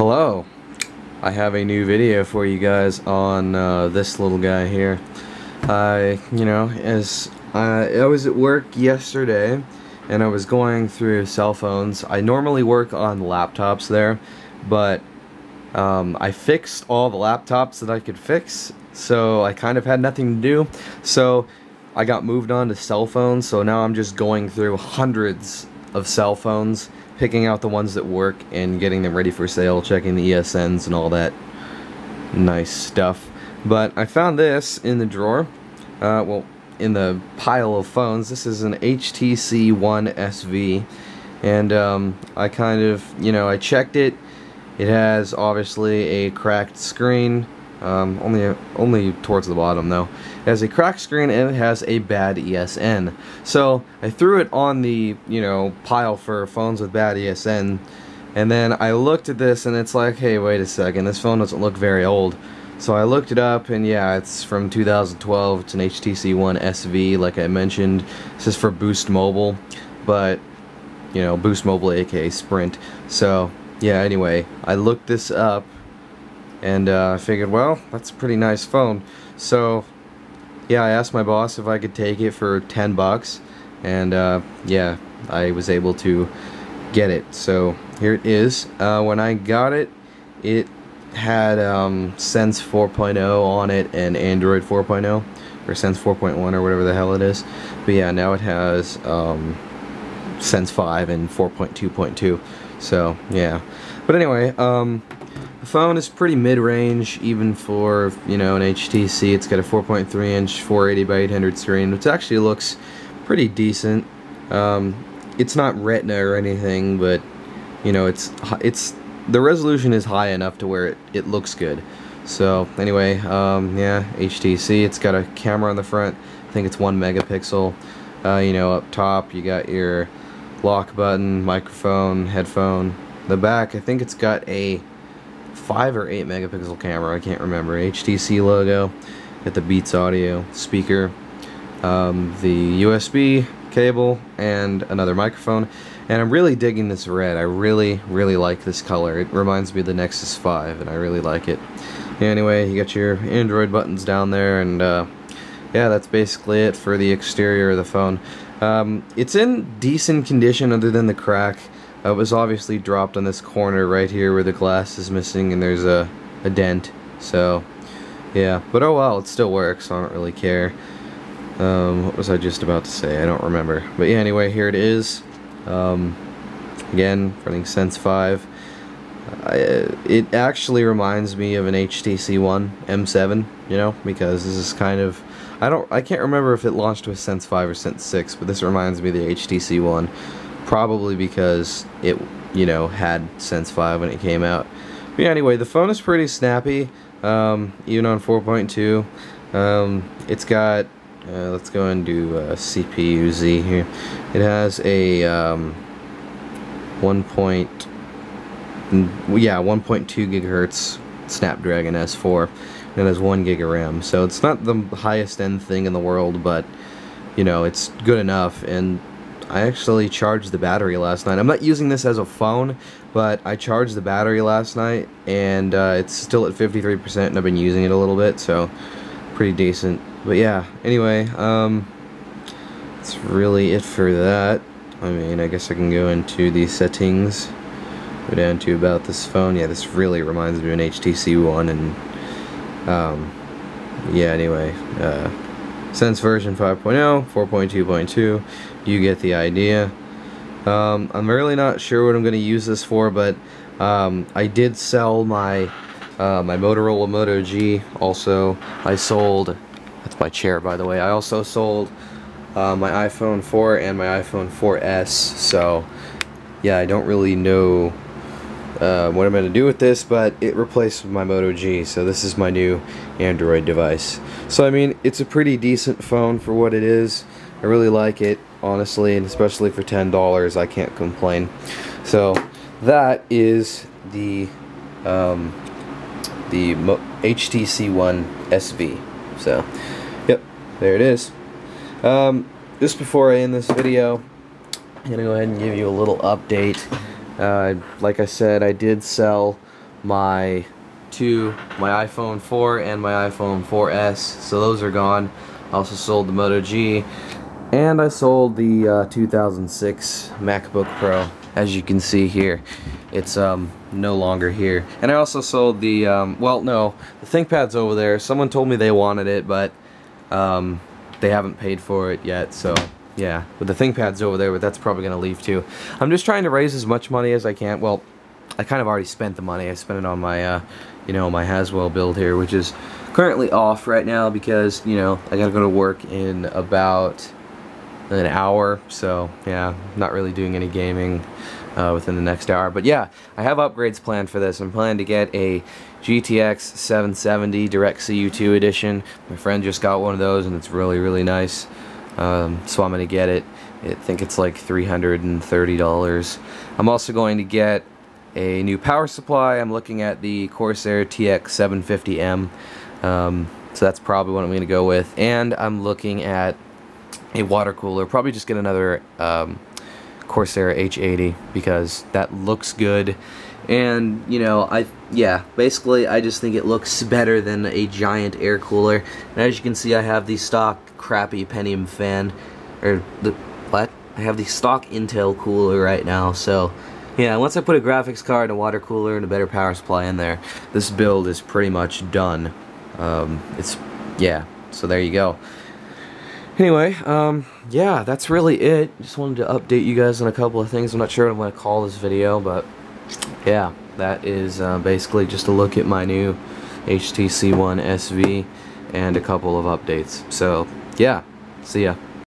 Hello, I have a new video for you guys on this little guy here. I was at work yesterday and I was going through cell phones. I normally work on laptops there, but I fixed all the laptops that I could fix, so I kind of had nothing to do. So I got moved on to cell phones, so now I'm just going through hundreds of cell phones, picking out the ones that work and getting them ready for sale, checking the ESNs and all that nice stuff. But I found this in the drawer, well, in the pile of phones. This is an HTC One SV, and I kind of, I checked it. It has obviously a cracked screen, only towards the bottom though. It has a cracked screen and it has a bad ESN. So I threw it on the, pile for phones with bad ESN, and then I looked at this and it's like, hey, wait a second, this phone doesn't look very old. So I looked it up, and yeah, it's from 2012. It's an HTC One SV, like I mentioned. This is for Boost Mobile, but Boost Mobile aka Sprint. So yeah, anyway, I looked this up and I figured, well, that's a pretty nice phone. So yeah, I asked my boss if I could take it for 10 bucks, and yeah, I was able to get it. So here it is. When I got it, it had Sense 4.0 on it and Android 4.0, or Sense 4.1 or whatever the hell it is. But yeah, now it has Sense 5 and 4.2.2. So yeah, but anyway, the phone is pretty mid-range even for an HTC. It's got a 4.3-inch 480 by 800 screen, which actually looks pretty decent. It's not Retina or anything, but it's the resolution is high enough to where it looks good. So anyway, yeah, HTC. It's got a camera on the front. I think it's 1 megapixel. Up top you got your lock button, microphone, headphone. The back, I think it's got a 5 or 8 megapixel camera. I can't remember. HTC logo. Got the Beats audio speaker, the USB cable, and another microphone. And I'm really digging this red. I really like this color. It reminds me of the Nexus 5, and I really like it. Anyway, you got your Android buttons down there, and yeah, that's basically it for the exterior of the phone. It's in decent condition other than the crack. It was obviously dropped on this corner right here where the glass is missing and there's a dent. So yeah, but oh well, it still works, so I don't really care. What was I just about to say? I don't remember. But yeah, anyway, here it is. Again, running Sense 5. It actually reminds me of an HTC One M7, because this is kind of, I can't remember if it launched with Sense 5 or Sense 6, but this reminds me of the HTC One, probably because it, had Sense 5 when it came out. But yeah, anyway, the phone is pretty snappy, even on 4.2. It's got, let's go and do CPU-Z here. It has a 1.2 gigahertz Snapdragon S4, and it has 1 gig of RAM. So it's not the highest end thing in the world, but it's good enough. And I actually charged the battery last night. I'm not using this as a phone, but I charged the battery last night, and it's still at 53%, and I've been using it a little bit, so pretty decent. But yeah, anyway, that's really it for that. I mean, I guess I can go into the settings, go down to about this phone. Yeah, this really reminds me of an HTC One, and yeah, anyway, Sense version 5.0, 4.2.2, you get the idea. I'm really not sure what I'm going to use this for, but I did sell my my Motorola Moto G. Also, I sold, that's my chair by the way, I also sold my iPhone 4 and my iPhone 4S, so yeah, I don't really know what I'm going to do with this, but it replaced my Moto G, so this is my new Android device. So I mean, it's a pretty decent phone for what it is. I really like it, honestly, and especially for $10, I can't complain. So that is the HTC One SV. So yep, there it is. Just before I end this video, I'm gonna go ahead and give you a little update. Like I said, I did sell my iPhone 4 and my iPhone 4S, so those are gone. I also sold the Moto G, and I sold the 2006 MacBook Pro. As you can see here, it's no longer here. And I also sold the well, no, the ThinkPad's over there. Someone told me they wanted it, but they haven't paid for it yet, so yeah. But the ThinkPad's over there, but that's probably gonna leave too. I'm just trying to raise as much money as I can. Well, I kind of already spent the money. I spent it on my you know, my Haswell build here, which is currently off right now because, you know, I gotta go to work in about an hour, so yeah, not really doing any gaming within the next hour. But yeah, I have upgrades planned for this. I'm planning to get a GTX 770 DirectCU 2 edition. My friend just got one of those, and it's really, really nice. So I'm gonna get it. I think it's like $330. I'm also going to get a new power supply. I'm looking at the Corsair TX 750M. So that's probably what I'm going to go with. And I'm looking at a water cooler. Probably just get another Corsair H80 because that looks good. And, you know, yeah, basically I just think it looks better than a giant air cooler. And as you can see, I have the stock crappy Pentium fan. Or, I have the stock Intel cooler right now, so yeah, once I put a graphics card, a water cooler, and a better power supply in there, this build is pretty much done. Yeah, so there you go. Anyway, yeah, that's really it. Just wanted to update you guys on a couple of things. I'm not sure what I'm going to call this video, but yeah, that is basically just a look at my new HTC One SV and a couple of updates. So, yeah, see ya.